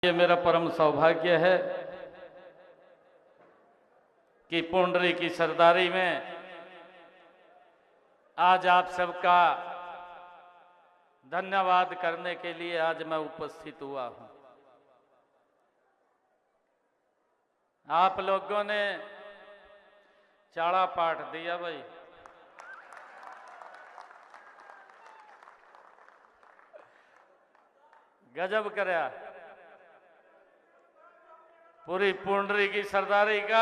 ये मेरा परम सौभाग्य है कि पुंडरी की सरदारी में आज आप सबका धन्यवाद करने के लिए आज मैं उपस्थित हुआ हूं। आप लोगों ने चाड़ा पाठ दिया भाई। गजब करया। पूरी पुंडरी की सरदारी का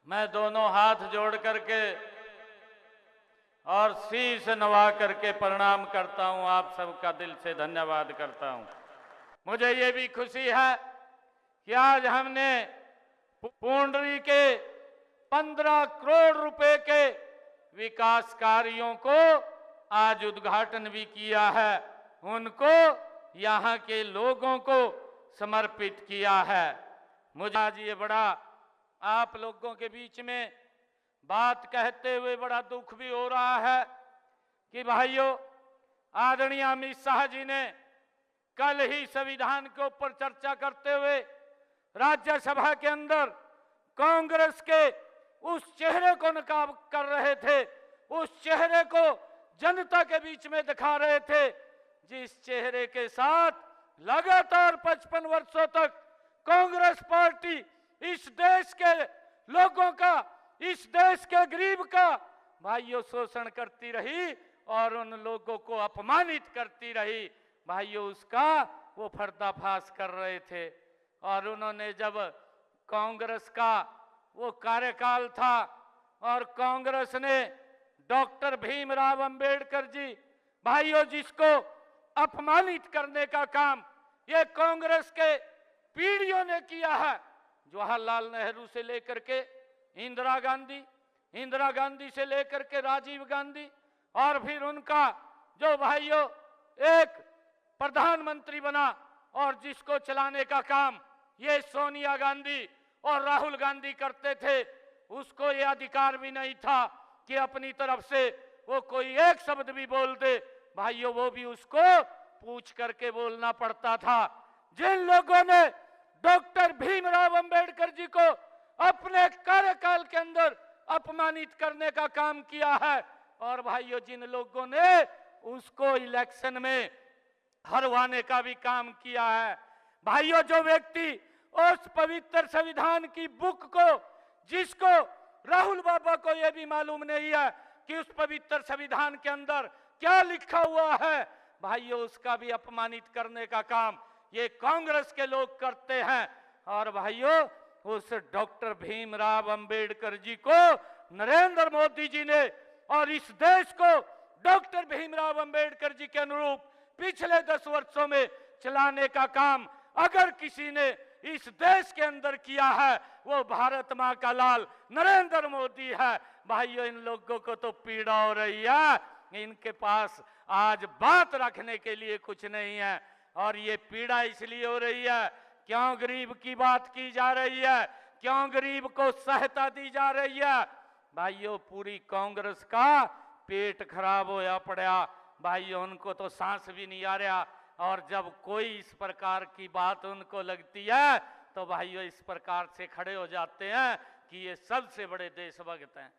मैं दोनों हाथ जोड़ करके और शीश नवा करके प्रणाम करता हूं। आप सबका दिल से धन्यवाद करता हूं। मुझे ये भी खुशी है कि आज हमने पुंडरी के 15 करोड़ रुपए के विकास कार्यों को आज उद्घाटन भी किया है, उनको यहाँ के लोगों को समर्पित किया है। मुझे आज ये बड़ा आप लोगों के बीच में बात कहते हुए बड़ा दुख भी हो रहा है कि भाइयों, आदरणीय अमित शाह जी ने कल ही संविधान के ऊपर चर्चा करते हुए राज्यसभा के अंदर कांग्रेस के उस चेहरे को नकाब कर रहे थे, उस चेहरे को जनता के बीच में दिखा रहे थे जिस चेहरे के साथ लगातार 55 वर्षों तक कांग्रेस पार्टी इस देश के लोगों का, इस देश के गरीब का भाइयों शोषण करती रही और उन लोगों को अपमानित करती रही। भाइयों, उसका वो पर्दाफाश कर रहे थे। और उन्होंने जब कांग्रेस का वो कार्यकाल था और कांग्रेस ने डॉक्टर भीमराव अंबेडकर जी भाइयों जिसको अपमानित करने का काम ये कांग्रेस के पीढ़ियों ने किया है, जवाहरलाल नेहरू से लेकर के इंदिरा गांधी से लेकर के राजीव गांधी और फिर उनका जो भाइयों एक प्रधानमंत्री बना और जिसको चलाने का काम ये सोनिया गांधी और राहुल गांधी करते थे, उसको ये अधिकार भी नहीं था कि अपनी तरफ से वो कोई एक शब्द भी बोल दे। भाइयों, वो भी उसको पूछ करके बोलना पड़ता था। जिन लोगों ने डॉक्टर भीमराव अंबेडकर जी को अपने कार्यकाल के अंदर अपमानित करने का काम किया है और भाइयों जिन लोगों ने उसको इलेक्शन में हरवाने का भी काम किया है। भाइयों, जो व्यक्ति उस पवित्र संविधान की बुक को, जिसको राहुल बाबा को यह भी मालूम नहीं है कि उस पवित्र संविधान के अंदर क्या लिखा हुआ है, भाइयों उसका भी अपमानित करने का काम ये कांग्रेस के लोग करते हैं। और भाइयों, उस डॉक्टर भीमराव अंबेडकर जी को नरेंद्र मोदी जी ने और इस देश को डॉक्टर भीमराव अंबेडकर जी के अनुरूप पिछले 10 वर्षों में चलाने का काम अगर किसी ने इस देश के अंदर किया है वो भारत मां का लाल नरेंद्र मोदी है। भाइयों, इन लोगों को तो पीड़ा हो रही है, इनके पास आज बात रखने के लिए कुछ नहीं है। और ये पीड़ा इसलिए हो रही है क्यों गरीब की बात की जा रही है, क्यों गरीब को सहायता दी जा रही है। भाइयों, पूरी कांग्रेस का पेट खराब होया पड़ा। भाइयों, उनको तो सांस भी नहीं आ रहा और जब कोई इस प्रकार की बात उनको लगती है तो भाइयों इस प्रकार से खड़े हो जाते हैं कि ये सबसे बड़े देशभक्त हैं।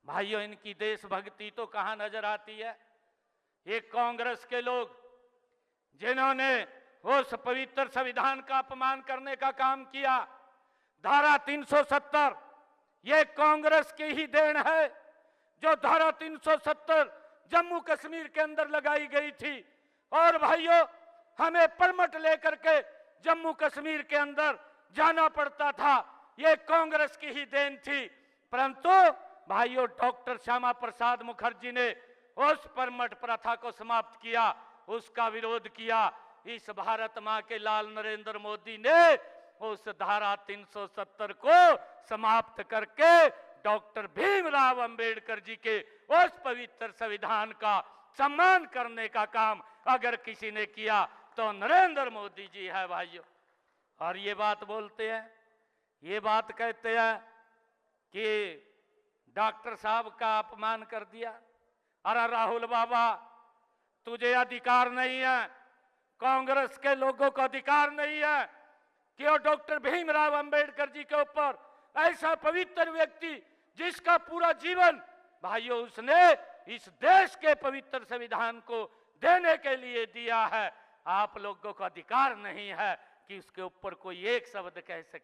भाइयों, इनकी देशभक्ति तो कहां नजर आती है। ये कांग्रेस के लोग जिन्होंने उस पवित्र संविधान का अपमान करने का काम किया, धारा 370 ये कांग्रेस की ही देन है। जो धारा 370 जम्मू कश्मीर के अंदर लगाई गई थी और भाइयों हमें परमिट लेकर के जम्मू कश्मीर के अंदर जाना पड़ता था, ये कांग्रेस की ही देन थी। परंतु भाइयों डॉक्टर श्यामा प्रसाद मुखर्जी ने उस परमिट प्रथा को समाप्त किया, उसका विरोध किया। इस भारत मां के लाल नरेंद्र मोदी ने उस धारा 370 को समाप्त करके डॉक्टर भीमराव अंबेडकर जी के उस पवित्र संविधान का सम्मान करने का काम अगर किसी ने किया तो नरेंद्र मोदी जी है। भाइयों, और ये बात बोलते हैं, ये बात कहते हैं कि डॉक्टर साहब का अपमान कर दिया। अरे राहुल बाबा, तुझे अधिकार नहीं है कांग्रेस के लोगों को अधिकार नहीं है कि वो डॉक्टर भीमराव अंबेडकर जी के ऊपर, ऐसा पवित्र व्यक्ति जिसका पूरा जीवन भाइयों उसने इस देश के पवित्र संविधान को देने के लिए दिया है, आप लोगों को अधिकार नहीं है कि उसके ऊपर कोई एक शब्द कह सके।